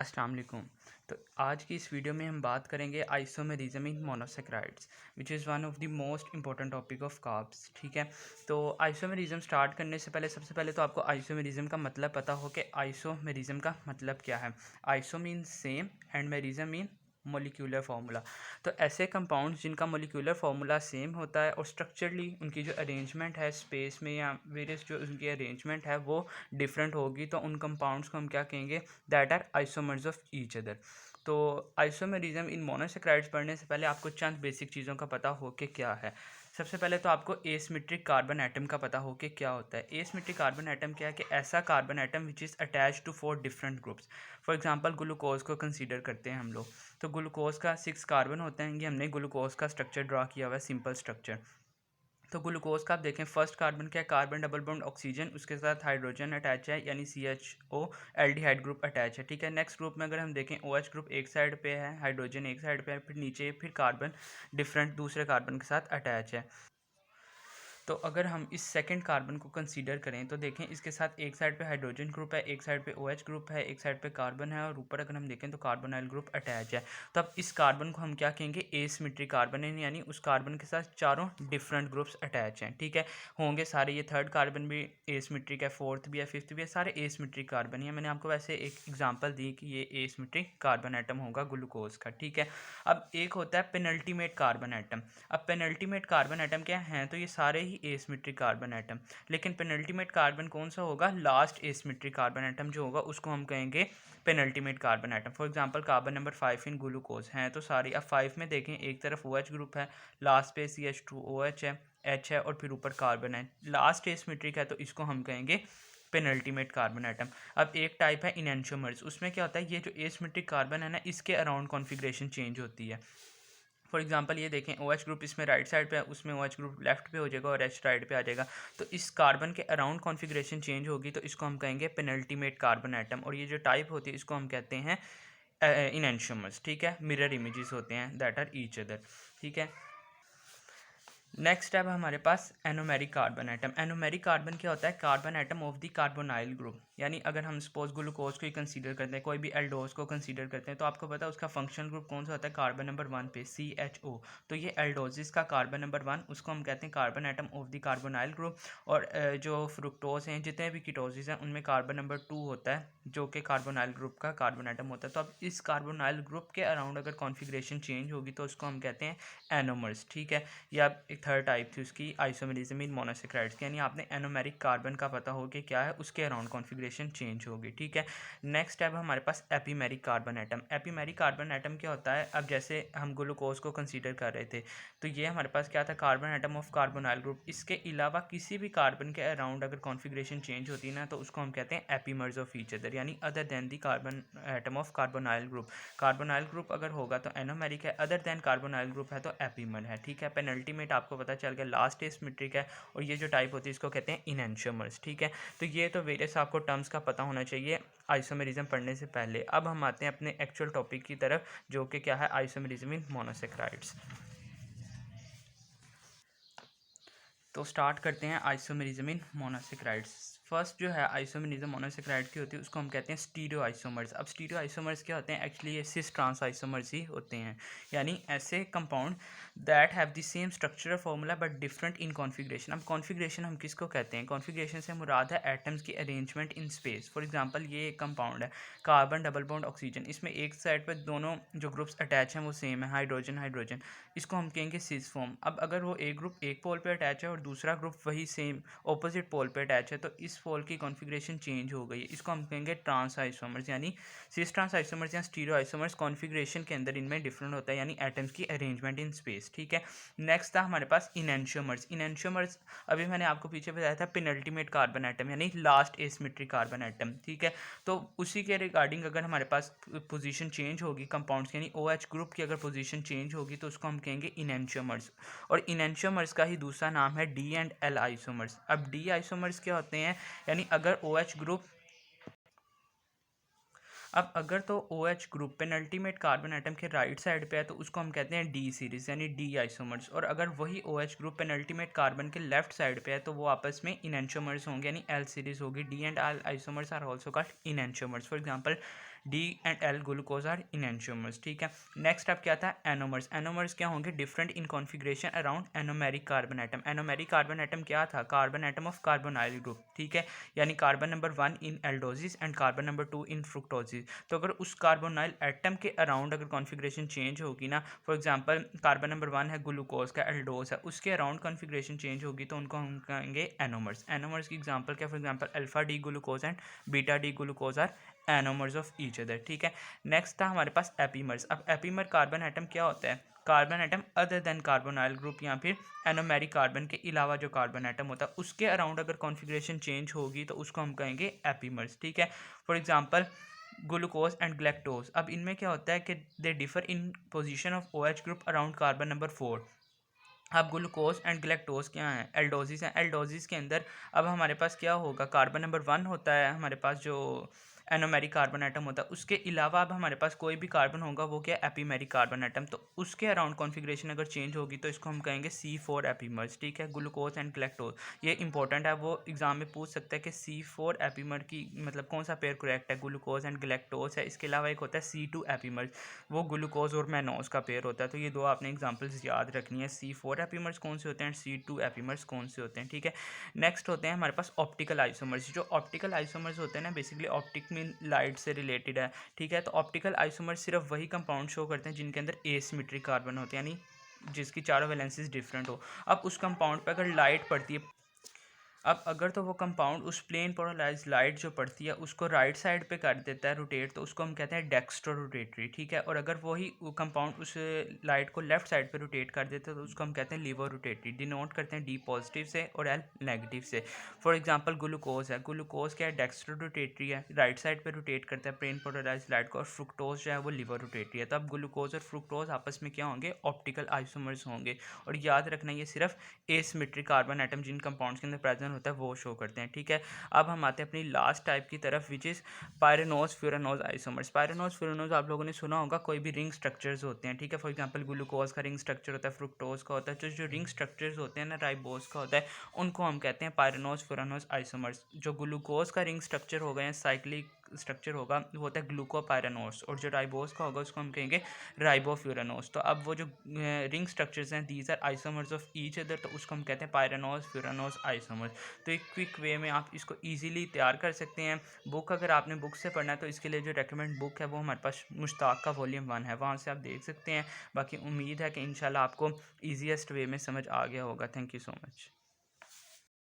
अस्सलाम वालेकुम। तो आज की इस वीडियो में हम बात करेंगे isomerism in monosaccharides which is one of the most important topic of carbs. ठीक है, तो आइसोमेरिज्म स्टार्ट करने से पहले सबसे पहले तो आपको आइसोमेरिज्म का मतलब पता हो कि आइसोमेरिज्म का मतलब क्या है। Iso mean same and merism mean molecular formula. तो ऐसे कंपाउंड्स जिनका मोलिक्यूलर फार्मूला सेम होता है और स्ट्रक्चरली उनकी जो अरेंजमेंट है स्पेस में या वेरियस जो उनकी अरेंजमेंट है वो डिफरेंट होगी, तो उन कंपाउंड्स को हम क्या कहेंगे, that are isomers of each other. तो आइसोमेरिज्म इन मोनोसैकेराइड्स पढ़ने से पहले आपको चंद बेसिक चीज़ों का पता हो कि क्या है। सबसे पहले तो आपको एसिमेट्रिक कार्बन एटम का पता हो कि क्या होता है। एसिमेट्रिक कार्बन एटम क्या है कि ऐसा carbon atom which is attached to 4 different groups. For example glucose को कंसीडर करते हैं हम लोग, तो ग्लूकोज का 6 कार्बन होते हैं। ये हमने ग्लूकोज का स्ट्रक्चर ड्रा किया हुआ है, सिंपल स्ट्रक्चर। तो ग्लूकोज का आप देखें, फर्स्ट कार्बन क्या है, कार्बन डबल बॉन्ड ऑक्सीजन, उसके साथ हाइड्रोजन अटैच है यानी CHO एल्डिहाइड ग्रुप अटैच है। ठीक है, नेक्स्ट ग्रुप में अगर हम देखें OH ग्रुप एक साइड पे है, हाइड्रोजन एक साइड पे है, फिर नीचे फिर कार्बन डिफरेंट दूसरे कार्बन के साथ अटैच है। तो अगर हम इस सेकंड कार्बन को कंसीडर करें तो देखें, इसके साथ एक साइड पे हाइड्रोजन ग्रुप है, एक साइड पे OH ग्रुप है, एक साइड पे कार्बन है और ऊपर अगर हम देखें तो कार्बोनाइल ग्रुप अटैच है। तो अब इस कार्बन को हम क्या कहेंगे, एसिमेट्रिक कार्बन है, यानी उस कार्बन के साथ चारों डिफरेंट ग्रुप्स अटैच हैं। ठीक है, होंगे सारे, ये थर्ड कार्बन भी एसिमेट्रिक है, फोर्थ भी है, फिफ्थ भी है, सारे एसिमेट्रिक कार्बन है। मैंने आपको वैसे एक एग्जाम्पल दी कि ये एसिमेट्रिक कार्बन एटम होगा ग्लूकोज का। ठीक है, अब एक होता है पेनल्टीमेट कार्बन एटम। अब पेनल्टीमेट कार्बन एटम क्या हैं, तो ये सारे ही एसिमेट्रिक कार्बन एटम, लेकिन पेनल्टीमेट कार्बन कौन सा होगा, लास्ट एसिमेट्रिक कार्बन एटम जो होगा उसको हम कहेंगे penultimate carbon atom. For example carbon number 5 in glucose हैं तो सारी, अब 5 में देखें एक तरफ OH ग्रुप है, लास्ट पे CH2OH है, H है और फिर ऊपर कार्बन है, लास्ट एसिमेट्रिक है तो इसको हम कहेंगे पेनल्टीमेट कार्बन एटम। अब एक टाइप है इनैंशियोमर्स, उसमें क्या होता है, ये जो एसिमेट्रिक कार्बन है ना, इसके अराउंड कॉन्फ़िगरेशन चेंज होती है। फॉर एग्जांपल ये देखें, OH ग्रुप इसमें राइट साइड पे है, उसमें OH ग्रुप लेफ्ट पे हो जाएगा और H राइट पे आ जाएगा। तो इस कार्बन के अराउंड कॉन्फ़िगरेशन चेंज होगी तो इसको हम कहेंगे पेनल्टीमेट कार्बन एटम। और ये जो टाइप होती है इसको हम कहते हैं इनैंशियोमर्स। ठीक है, मिरर इमेजेस होते हैं दैट आर ईच अदर। ठीक है, नेक्स्ट है हमारे पास anomeric carbon atom. Anomeric carbon क्या होता है, carbon atom of the carbonyl group. यानी अगर हम सपोज ग्लूकोज को ही कंसीडर करते हैं, कोई भी एल्डोज को कंसीडर करते हैं, तो आपको पता है उसका फंक्शनल ग्रुप कौन सा होता है, कार्बन नंबर 1 पे CHO। तो ये एल्डोजिस का कार्बन नंबर 1, उसको हम कहते हैं carbon atom of the carbonyl group. और जो फ्रुक्टोज हैं, जितने भी कीटोसिस हैं, उनमें कार्बन नंबर 2 होता है जो कि कार्बोनाइल ग्रुप का कार्बन एटम होता है। तो अब इस कार्बोनाइल ग्रुप के अराउंड अगर कॉन्फ़िगरेशन चेंज होगी तो उसको हम कहते हैं एनोमर्स। ठीक है, या एक थर्ड टाइप थी उसकी आइसोमेरिज्म इन मोनोसैकेराइड्स की, यानी आपने एनोमेरिक कार्बन का पता हो कि क्या है, उसके अराउंड कॉन्फ़िगरेशन चेंज होगी। ठीक है, नेक्स्ट है हमारे पास एपीमेरिक कार्बन एटम। एपीमेरिक कार्बन एटम क्या होता है, अब जैसे हम ग्लूकोज को कंसीडर कर रहे थे तो ये हमारे पास क्या था, carbon atom of carbonyl group. इसके अलावा किसी भी कार्बन के अराउंड अगर कॉन्फ़िगरेशन चेंज होती है ना, तो उसको हम कहते हैं एपीमर्स ऑफ ईच अदर, यानी other than the carbon atom of carbonyl group. Carbonyl group अगर होगा तो एनोमेरिक है, अदर देन कार्बोनाइल ग्रुप है तो एपीमर है। ठीक है, पेनल्टीमेट आपको पता चल गया, लास्ट एसिमेट्रिक है, और ये जो टाइप होती है इसको कहते हैं इनैंशियोमर्स। ठीक है, तो ये तो वेरियस आपको टर्म्स का पता होना चाहिए आइसोमेरिज्म पढ़ने से पहले। अब हम आते हैं अपने एक्चुअल टॉपिक की तरफ, जो कि क्या है, आइसोमेरिज्म इन मोनोसैकेराइड्स। तो स्टार्ट करते हैं आइसोमेरिज्म इन मोनोसैकेराइड्स। फर्स्ट जो है आइसोमेरिज्म मोनोसैकेराइड की होती है उसको हम कहते हैं स्टीरियो आइसोमर्स। अब स्टीरियो आइसोमर्स क्या होते हैं, एक्चुअली ये सिस ट्रांस आइसोमर्स ही होते हैं, यानी ऐसे compound that have the same structural formula but different in configuration. अब कॉन्फ़िगरेशन हम किसको कहते हैं, कॉन्फ़िगरेशन से मुराद है एटम्स की arrangement in space. For example ये एक कंपाउंड है, कार्बन डबल बॉन्ड ऑक्सीजन, इसमें एक साइड पर दोनों जो ग्रुप्स अटैच हैं वो सेम है, हाइड्रोजन हाइड्रोजन, इसको हम कहेंगे सिस फॉर्म। अब अगर वो एक ग्रुप एक पोल पे अटैच है और दूसरा ग्रुप वही सेम ऑपोजिट पोल पे अटैच है, तो इस पोल की कॉन्फ़िगरेशन चेंज हो गई है, इसको हम कहेंगे ट्रांस आइसोमर्स, यानी सिस ट्रांस आइसोमर्स या स्टीरियो आइसोमर्स। कॉन्फ़िगरेशन के अंदर इनमें डिफरेंट होता है, यानी एटम्स की अरेंजमेंट इन स्पेस। ठीक है, नेक्स्ट था हमारे पास इनैंशियोमर्स। इनैंशियोमर्स अभी मैंने आपको पीछे बताया था पेनल्टीमेट कार्बन एटम, यानी लास्ट एसिमेट्रिक कार्बन एटम। ठीक है, तो उसी के रिगार्डिंग अगर हमारे पास पोजीशन चेंज होगी कंपाउंड्स की, यानी OH ग्रुप की अगर पोजीशन चेंज होगी तो उसको हम कहेंगे इनैंशियोमर्स। और इनैंशियोमर्स का ही दूसरा नाम है D एंड L आइसोमर्स। अब D आइसोमर्स क्या होते हैं, यानी अगर OH ग्रुप, अब अगर तो OH group penultimate carbon atom के राइट साइड पे है तो उसको हम कहते हैं D सीरीज, यानी D आइसोमर्स। और अगर वही OH ग्रुप पेनल्टीमेट कार्बन के लेफ्ट साइड पे है तो वो आपस में इनैंशियोमर्स होंगे, यानी L सीरीज होगी। D and L isomers are also called enantiomers. For example D and L glucose are enantiomers, ठीक है। नेक्स्ट अब क्या था, एनोमर्स। एनोमर्स क्या होंगे, different in configuration around anomeric carbon atom. Anomeric carbon atom क्या था, carbon atom of carbonyl group, ठीक है, यानी carbon number 1 in aldoses and carbon number 2 इन फ्रुक्टोसिस। तो अगर उस कार्बोनाइल एटम के अराउंड अगर कॉन्फिग्रेशन चेंज होगी ना, फॉर एग्जांपल कार्बन नंबर 1 है ग्लूकोज का, एल्डोस है, उसके अराउंड कॉन्फिग्रेशन चेंज होगी तो उनको हम कहेंगे एनोमर्स। एनोमर्स की एग्जांपल क्या, for example alpha D glucose and beta D glucose are anomers of each other, ठीक है। नेक्स्ट था हमारे पास एपीमर्स। अब एपीमर कार्बन एटम क्या होता है, carbon atom other than carbonyl group या फिर एनोमेरिक कार्बन के अलावा जो कार्बन एटम होता है उसके अराउंड अगर कॉन्फिग्रेशन चेंज होगी तो उसको हम कहेंगे एपीमर्स, ठीक है। For example glucose and galactose. अब इनमें क्या होता है कि they differ in position of OH group around carbon number 4। अब ग्लूकोज एंड ग्लैक्टोज क्या है, एल्डोसिस है। एल्डोसिस के अंदर अब हमारे पास क्या होगा, कार्बन नंबर 1 होता है हमारे पास जो एनोमेरिक कार्बन एटम होता है, उसके अलावा अब हमारे पास कोई भी कार्बन होगा वो क्या, एपीमेरिक कार्बन एटम। तो उसके अराउंड कॉन्फिग्रेशन अगर चेंज होगी तो इसको हम कहेंगे C4 एपीमर्स, ठीक है। ग्लूकोज एंड ग्लैक्टोज ये इंपॉर्टेंट है, वो एग्जाम में पूछ सकता है कि C4 एपीमर की मतलब कौन सा पेयर करेक्ट है, ग्लूकोज एंड ग्लैक्टोज है। इसके अलावा एक होता है C2 एपीमर्स, वो ग्लूकोज और मैनोज का पेयर होता है। तो ये दो आपने एग्जाम्पल्स याद रखनी है, C4 एपीमर्स कौन से होते हैं, C2 एपीमर्स कौन से होते हैं, ठीक है। नेक्स्ट होते हैं हमारे पास ऑप्टिकल आइसोमर्स। जो ऑप्टिकल आइसोमर्स होते हैं ना, बेसिकली ऑप्टिक में लाइट से रिलेटेड है, ठीक है। तो ऑप्टिकल आइसोमर्स सिर्फ वही कंपाउंड शो करते हैं जिनके अंदर एसिमेट्रिक कार्बन होते हैं, यानी जिसकी चारों वैलेंसीज डिफरेंट हो। अब उस कंपाउंड पर अगर लाइट पड़ती है, अब अगर तो वो कंपाउंड उस प्लेन पोलराइज लाइट जो पड़ती है उसको राइट साइड पे कर देता है रोटेट, तो उसको हम कहते हैं डेक्स्ट्रो रोटेटरी, ठीक है। और अगर वही वो कंपाउंड उस लाइट को लेफ्ट साइड पे रोटेट कर देता है तो उसको हम कहते हैं लीवर रोटेटरी। डिनोट करते हैं D पॉजिटिव से और L नेगेटिव से। फॉर एग्जांपल ग्लूकोज है, ग्लूकोज क्या है, डेक्स्ट्रो रोटेटरी है, राइट साइड पे रोटेट करता है प्लेन पोलराइज लाइट को। और फ्रुक्टोज जो है वो लीवर रोटेटरी है। तो अब ग्लूकोज और फ्रुक्टोज आपस में क्या होंगे, ऑप्टिकल आइसोमर्स होंगे। और याद रखना ये सिर्फ एसिमेट्रिक कार्बन एटम जिन कंपाउंड्स के अंदर प्रेजेंट होता है वो शो करते हैं, ठीक है। अब हम आते हैं अपनी लास्ट टाइप की तरफ which is pyranose furanose isomers. Pyranose furanose आप लोगों ने सुना होगा, कोई भी रिंग स्ट्रक्चर्स होते हैं, ठीक है। फॉर एग्जांपल ग्लूकोज का रिंग स्ट्रक्चर होता है, फ्रुक्टोज का होता है। जो रिंग स्ट्रक्चर्स होते हैं ना, राइबोज का होता है, उनको हम कहते हैं पायरेनोज फ्यूरानोज आइसोमर्स। जो ग्लूकोज का रिंग स्ट्रक्चर होगा या साइक्लिक स्ट्रक्चर होगा वो होता है ग्लूकोपायरेनोज, और जो राइबोज का होगा उसको हम कहेंगे राइबोफ्यूरानोज। तो अब वो जो रिंग स्ट्रक्चर्स हैं these are isomers of each other, तो उसको हम कहते हैं पायरेनोज फ्यूरानोज आइसोमर्स। तो एक क्विक वे में आप इसको इजीली तैयार कर सकते हैं। बुक अगर आपने बुक से पढ़ना है तो इसके लिए जो रेकमेंड बुक है वो हमारे पास मुश्ताक का वॉल्यूम 1 है, वहाँ से आप देख सकते हैं। बाकी उम्मीद है कि इंशाल्लाह आपको ईजीएस्ट वे में समझ आ गया होगा। Thank you so much.